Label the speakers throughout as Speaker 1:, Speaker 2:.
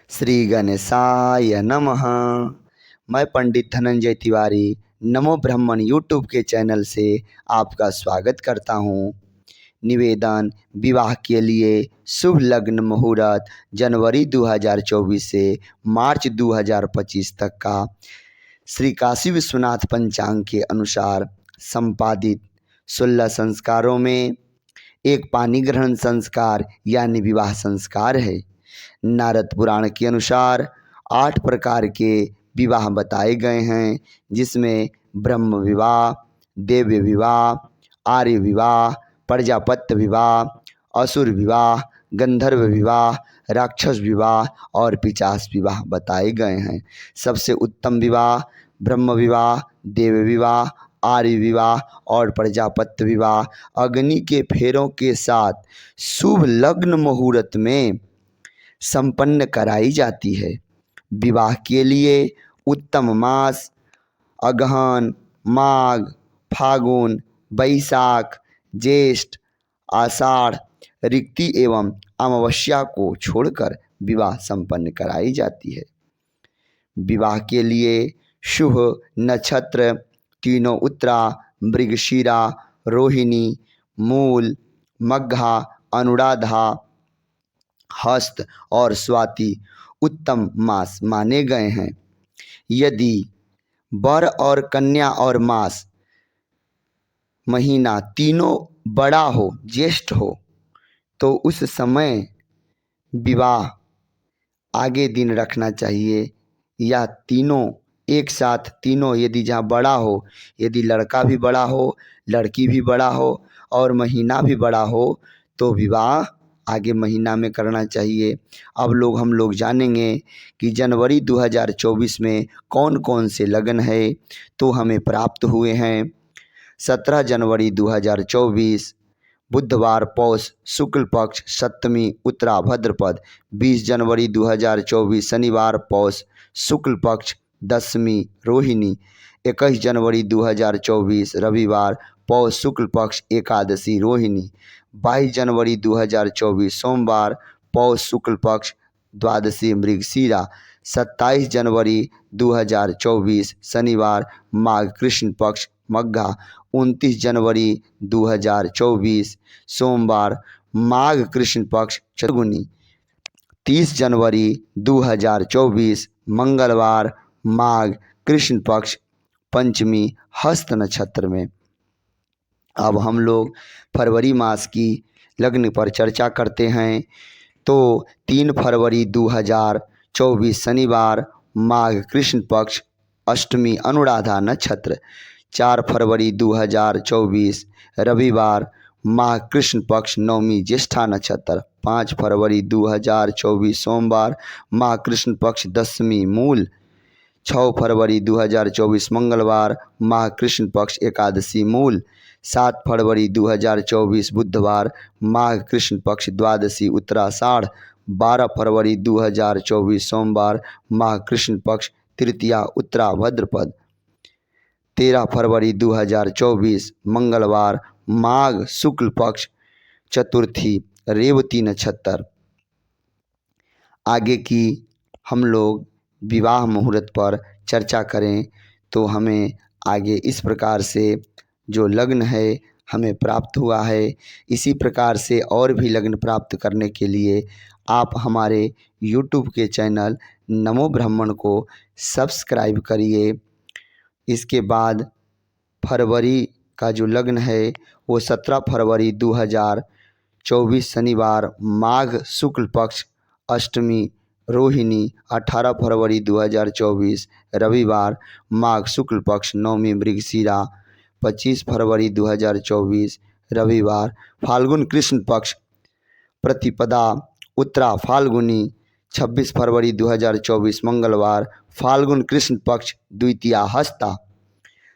Speaker 1: श्री गणेशाय नमः। मैं पंडित धनंजय तिवारी नमो ब्राह्मण यूट्यूब के चैनल से आपका स्वागत करता हूँ। निवेदन, विवाह के लिए शुभ लग्न मुहूर्त जनवरी 2024 से मार्च 2025 तक का श्री काशी विश्वनाथ पंचांग के अनुसार संपादित 16 संस्कारों में एक पानी ग्रहण संस्कार यानी विवाह संस्कार है। नारद पुराण के अनुसार 8 प्रकार के विवाह बताए गए हैं, जिसमें ब्रह्म विवाह, देव्य विवाह, आर्य विवाह, प्रजापत्य विवाह, असुर विवाह, गंधर्व विवाह, राक्षस विवाह और पिशाच विवाह बताए गए हैं। सबसे उत्तम विवाह ब्रह्म विवाह, देव विवाह, आर्य विवाह और प्रजापत्य विवाह अग्नि के फेरों के साथ शुभ लग्न मुहूर्त में संपन्न कराई जाती है। विवाह के लिए उत्तम मास अगहन, माघ, फागुन, बैसाख, ज्येष्ठ, आषाढ़, ऋक्ति एवं अमावस्या को छोड़कर विवाह संपन्न कराई जाती है। विवाह के लिए शुभ नक्षत्र तीनों उत्तरा, मृगशिरा, रोहिणी, मूल, मघा, अनुराधा, हस्त और स्वाति उत्तम मास माने गए हैं। यदि वर और कन्या और मास महीना तीनों बड़ा हो, ज्येष्ठ हो, तो उस समय विवाह आगे दिन रखना चाहिए, या तीनों एक साथ तीनों यदि जहाँ बड़ा हो, यदि लड़का भी बड़ा हो, लड़की भी बड़ा हो और महीना भी बड़ा हो, तो विवाह आगे महीना में करना चाहिए। अब हम लोग जानेंगे कि जनवरी 2024 में कौन कौन से लगन है तो हमें प्राप्त हुए हैं। 17 जनवरी 2024 बुधवार पौष शुक्ल पक्ष सप्तमी उत्तरा भद्रपद। 20 जनवरी 2024 शनिवार पौष शुक्ल पक्ष दशमी रोहिणी। 21 जनवरी 2024 रविवार पौष शुक्ल पक्ष एकादशी रोहिणी। 22 जनवरी 2024 सोमवार पौष शुक्ल पक्ष द्वादशी मृगशिरा। 27 जनवरी 2024 शनिवार माघ कृष्ण पक्ष मघा। 29 जनवरी 2024 सोमवार माघ कृष्ण पक्ष चतुर्गुणी। 30 जनवरी 2024 मंगलवार माघ कृष्ण पक्ष पंचमी हस्त नक्षत्र में। अब हम लोग फरवरी मास की लग्न पर चर्चा करते हैं। तो 3 फरवरी 2024 शनिवार माघ कृष्ण पक्ष अष्टमी अनुराधा नक्षत्र। 4 फरवरी 2024 रविवार माघ कृष्ण पक्ष नवमी ज्येष्ठा नक्षत्र। 5 फरवरी 2024 सोमवार माघ कृष्ण पक्ष दशमी मूल। 6 फरवरी 2024 मंगलवार माघ कृष्ण पक्ष एकादशी मूल। 7 फरवरी 2024 बुधवार माघ कृष्ण पक्ष द्वादशी उत्तराषाढ़। 12 फरवरी 2024 सोमवार माघ कृष्ण पक्ष तृतीया उत्तरा भद्रपद। 13 फरवरी 2024 मंगलवार माघ शुक्ल पक्ष चतुर्थी रेवती नक्षत्र। आगे की हम लोग विवाह मुहूर्त पर चर्चा करें तो हमें आगे इस प्रकार से जो लग्न है हमें प्राप्त हुआ है। इसी प्रकार से और भी लग्न प्राप्त करने के लिए आप हमारे YouTube के चैनल नमो ब्राह्मण को सब्सक्राइब करिए। इसके बाद फरवरी का जो लग्न है वो 17 फरवरी 2024 शनिवार माघ शुक्ल पक्ष अष्टमी रोहिणी। 18 फरवरी 2024 रविवार माघ शुक्ल पक्ष नवमी मृगशिरा। 25 फरवरी 2024 रविवार फाल्गुन कृष्ण पक्ष प्रतिपदा उत्तरा फाल्गुनी। 26 फरवरी 2024 मंगलवार फाल्गुन कृष्ण पक्ष द्वितीया हस्ता।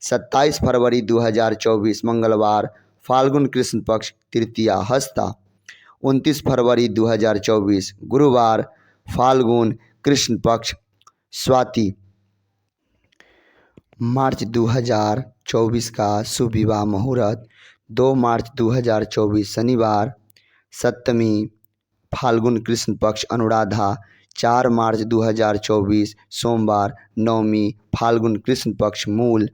Speaker 1: 27 फरवरी 2024 मंगलवार फाल्गुन कृष्ण पक्ष तृतीया हस्ता। 29 फरवरी 2024 गुरुवार फाल्गुन कृष्ण पक्ष स्वाति। मार्च 2024 का शुभ विवाह मुहूर्त 2 मार्च 2024 शनिवार सप्तमी फाल्गुन कृष्ण पक्ष अनुराधा। 4 मार्च 2024 सोमवार नवमी फाल्गुन कृष्ण पक्ष मूल,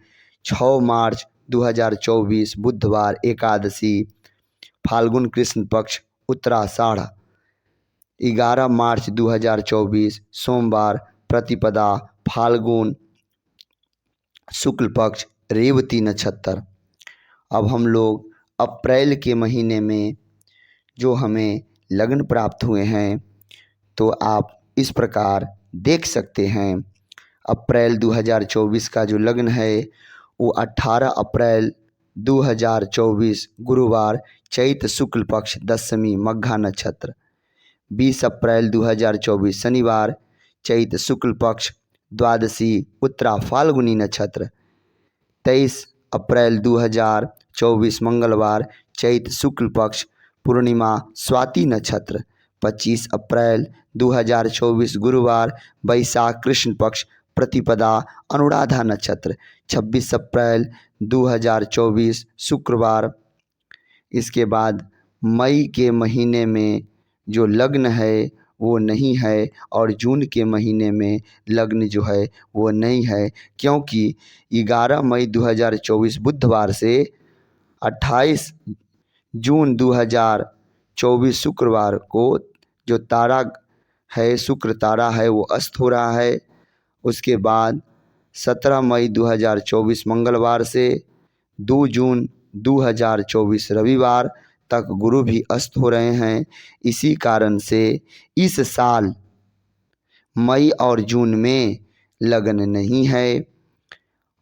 Speaker 1: 6 मार्च 2024 बुधवार एकादशी फाल्गुन कृष्ण पक्ष उत्तराषाढ़, 11 मार्च 2024 सोमवार प्रतिपदा फाल्गुन शुक्ल पक्ष रेवती नक्षत्र। अब हम लोग अप्रैल के महीने में जो हमें लग्न प्राप्त हुए हैं तो आप इस प्रकार देख सकते हैं। अप्रैल 2024 का जो लग्न है वो 18 अप्रैल 2024 गुरुवार चैत शुक्ल पक्ष दशमी मघा नक्षत्र, 20 अप्रैल 2024 शनिवार चैत शुक्ल पक्ष द्वादशी उत्तरा फाल्गुनी नक्षत्र, 23 अप्रैल 2024 मंगलवार चैत शुक्ल पक्ष पूर्णिमा स्वाति नक्षत्र, 25 अप्रैल 2024 गुरुवार वैशाख कृष्ण पक्ष प्रतिपदा अनुराधा नक्षत्र, 26 अप्रैल 2024 शुक्रवार। इसके बाद मई के महीने में जो लग्न है वो नहीं है और जून के महीने में लग्न जो है वो नहीं है, क्योंकि 11 मई 2024 बुधवार से 28 जून 2024 शुक्रवार को जो तारा है शुक्र तारा है वो अस्त हो रहा है। उसके बाद 17 मई 2024 मंगलवार से 2 जून 2024 रविवार तक गुरु भी अस्त हो रहे हैं। इसी कारण से इस साल मई और जून में लगन नहीं है।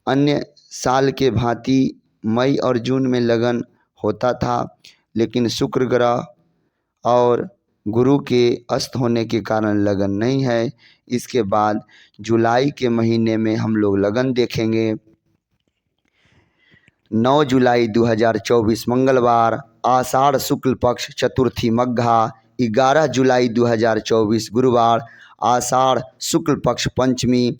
Speaker 1: अन्य साल के भांति मई और जून में लगन होता था, लेकिन शुक्र ग्रह और गुरु के अस्त होने के कारण लगन नहीं है। इसके बाद जुलाई के महीने में हम लोग लगन देखेंगे। 9 जुलाई 2024 मंगलवार आषाढ़ शुक्ल पक्ष चतुर्थी मघा, 11 जुलाई 2024 गुरुवार आषाढ़ शुक्ल पक्ष पंचमी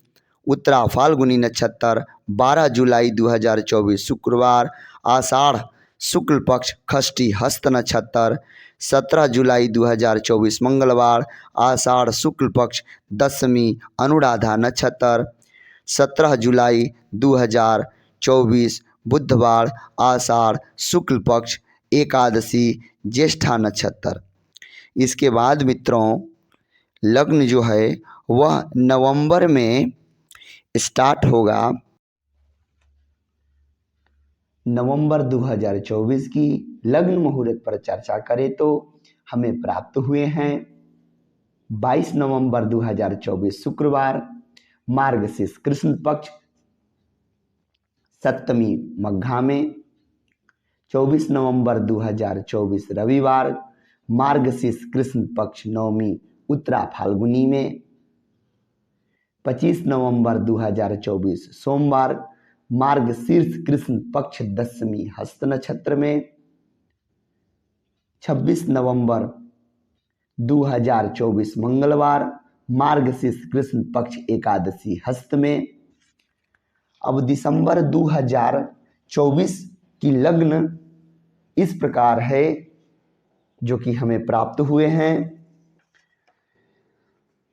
Speaker 1: उत्तरा फाल्गुनी नक्षत्र, 12 जुलाई 2024 शुक्रवार आषाढ़ शुक्ल पक्ष खष्टी हस्त नक्षत्र, 17 जुलाई 2024 मंगलवार आषाढ़ शुक्ल पक्ष दशमी अनुराधा नक्षत्र, 17 जुलाई 2024 बुधवार आषाढ़ शुक्ल पक्ष एकादशी ज्येष्ठा नक्षत्र। इसके बाद मित्रों लग्न जो है वह नवंबर में स्टार्ट होगा। नवंबर 2024 की लग्न मुहूर्त पर चर्चा करें तो हमें प्राप्त हुए हैं 22 नवंबर 2024 शुक्रवार मार्गशीर्ष कृष्ण पक्ष सप्तमी मघा में, 24 नवंबर 2024 रविवार मार्गशीर्ष कृष्ण पक्ष नवमी उत्तरा फाल्गुनी में, 25 नवंबर 2024 सोमवार मार्गशीर्ष कृष्ण पक्ष दशमी हस्त नक्षत्र में, 26 नवंबर 2024 मंगलवार मार्गशीर्ष कृष्ण पक्ष एकादशी हस्त में। अब दिसंबर 2024 की लग्न इस प्रकार है जो कि हमें प्राप्त हुए हैं।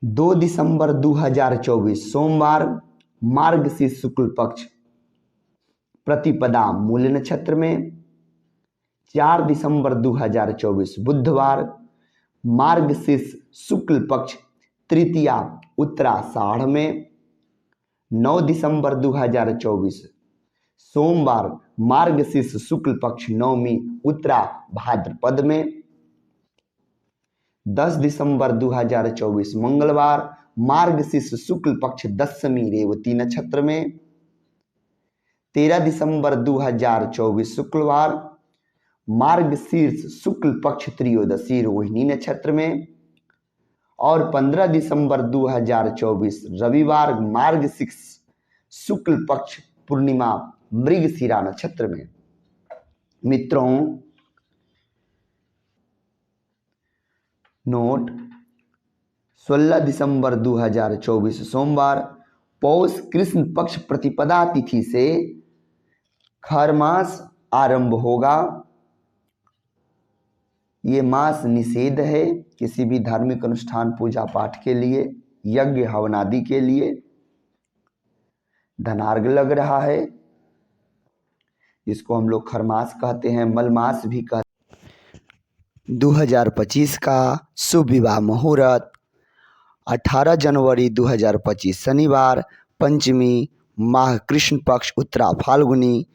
Speaker 1: 2 दिसंबर 2024 सोमवार मार्गशीर्ष शुक्ल पक्ष प्रतिपदा मूल नक्षत्र में, 4 दिसंबर 2024 बुधवार मार्गशीर्ष शुक्ल पक्ष तृतीया उत्तराषाढ़ में, 9 दिसंबर 2024 सोमवार मार्गशीर्ष शुक्ल पक्ष नवमी उत्तरा भाद्रपद में, 10 दिसंबर 2024 मंगलवार मार्गशीर्ष शुक्ल पक्ष दशमी रेवती नक्षत्र में, 13 दिसंबर 2024 शुक्रवार मार्गशीर्ष शुक्ल पक्ष त्रयोदशी रोहिणी नक्षत्र में, और 15 दिसंबर 2024 रविवार मार्गशीर्ष शुक्ल पक्ष पूर्णिमा मृगशिरा नक्षत्र में। मित्रों नोट 16 दिसंबर 2024 सोमवार पौष कृष्ण पक्ष प्रतिपदा तिथि से खरमास आरंभ होगा। ये मास निषेध है किसी भी धार्मिक अनुष्ठान पूजा पाठ के लिए, यज्ञ हवन आदि के लिए। धनार्घ लग रहा है, जिसको हम लोग खरमास कहते हैं, मलमास भी कहते हैं। 2025 का शुभ विवाह मुहूर्त 18 जनवरी 2025 शनिवार, पंचमी, माह कृष्ण पक्ष उत्तरा फाल्गुनी।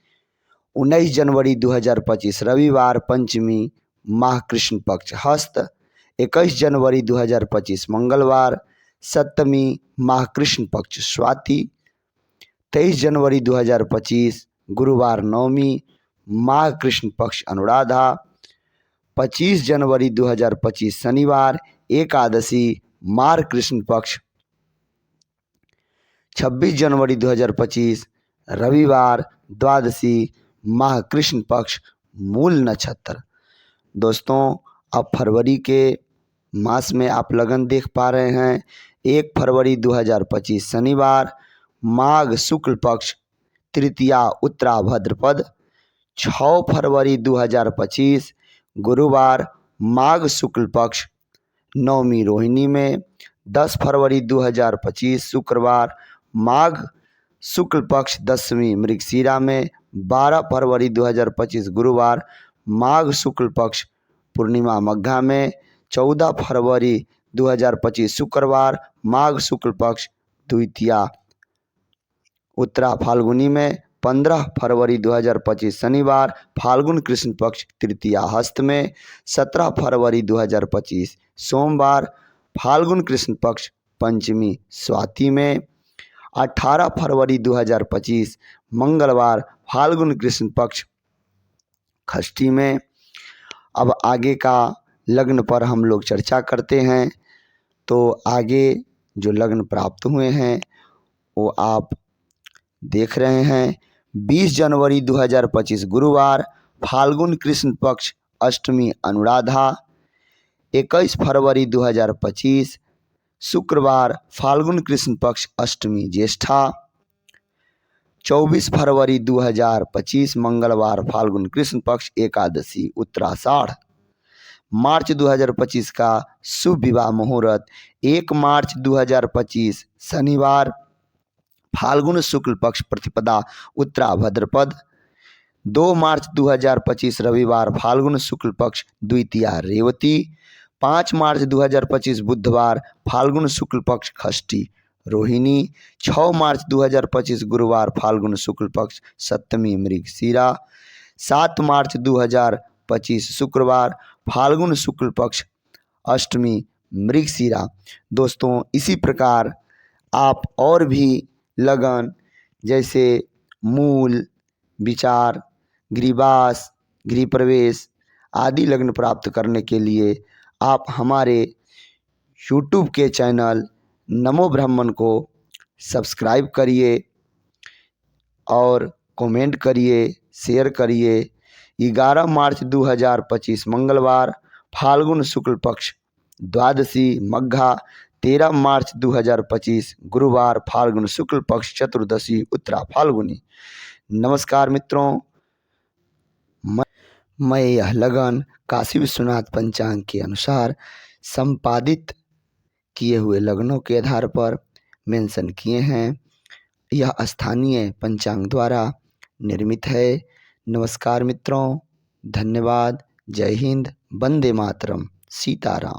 Speaker 1: 19 जनवरी 2025 रविवार, पंचमी, माह कृष्ण पक्ष हस्त। 21 जनवरी 2025 मंगलवार, सप्तमी, माह कृष्ण पक्ष स्वाति। 23 जनवरी 2025 गुरुवार, नवमी, माह कृष्ण पक्ष अनुराधा। 25 जनवरी 2025 शनिवार, एकादशी, माह कृष्ण पक्ष। 26 जनवरी 2025 रविवार, द्वादशी, माह कृष्ण पक्ष मूल नक्षत्र। दोस्तों, अब फरवरी के मास में आप लगन देख पा रहे हैं। 1 फरवरी 2025 शनिवार, माघ शुक्ल पक्ष तृतीया उत्तरा भाद्रपद। 6 फरवरी 2025 गुरुवार, माघ शुक्ल पक्ष नवमी रोहिणी में। 10 फरवरी 2025 शुक्रवार, माघ शुक्ल पक्ष दशमी मृगशिरा में। 12 फरवरी 2025 गुरुवार, माघ शुक्ल पक्ष पूर्णिमा मघा में। 14 फरवरी 2025 शुक्रवार, माघ शुक्ल पक्ष द्वितीया उत्तरा फाल्गुनी में। 15 फरवरी 2025 शनिवार, फाल्गुन कृष्ण पक्ष तृतीया हस्त में। 17 फरवरी 2025 सोमवार, फाल्गुन कृष्ण पक्ष पंचमी स्वाति में। 18 फरवरी 2025 मंगलवार, फाल्गुन कृष्ण पक्ष षष्ठी में। अब आगे का लग्न पर हम लोग चर्चा करते हैं। तो आगे जो लग्न प्राप्त हुए हैं वो आप देख रहे हैं। 20 जनवरी 2025 गुरुवार, फाल्गुन कृष्ण पक्ष अष्टमी अनुराधा। 21 फरवरी 2025 शुक्रवार, फाल्गुन कृष्ण पक्ष अष्टमी ज्येष्ठा। 24 फरवरी 2025 मंगलवार, फाल्गुन कृष्ण पक्ष एकादशी उत्तराषाढ़। मार्च 2025 का शुभ विवाह मुहूर्त 1 मार्च 2025 शनिवार, फाल्गुन शुक्ल पक्ष प्रतिपदा उत्तरा भाद्रपद। 2 मार्च 2025 रविवार, फाल्गुन शुक्ल पक्ष द्वितीया रेवती। 5 मार्च 2025 बुधवार, फाल्गुन शुक्ल पक्ष षष्ठी रोहिणी। 6 मार्च 2025 गुरुवार, फाल्गुन शुक्ल पक्ष सप्तमी मृगशिरा। 7 मार्च 2025 शुक्रवार, फाल्गुन शुक्ल पक्ष अष्टमी मृगशिरा। दोस्तों, इसी प्रकार आप और भी लगन जैसे मूल, विचार, गृहवास, गृह प्रवेश आदि लग्न प्राप्त करने के लिए आप हमारे YouTube के चैनल नमो ब्राह्मण को सब्सक्राइब करिए और कमेंट करिए, शेयर करिए। 11 मार्च 2025 मंगलवार, फाल्गुन शुक्ल पक्ष द्वादशी मघा। 13 मार्च 2025 गुरुवार, फाल्गुन शुक्ल पक्ष चतुर्दशी उत्तरा फाल्गुनी। नमस्कार मित्रों, मैं यह लगन काशी विश्वनाथ पंचांग के अनुसार संपादित किए हुए लग्नों के आधार पर मेंशन किए हैं। यह स्थानीय पंचांग द्वारा निर्मित है। नमस्कार मित्रों, धन्यवाद। जय हिंद, वंदे मातरम, सीताराम।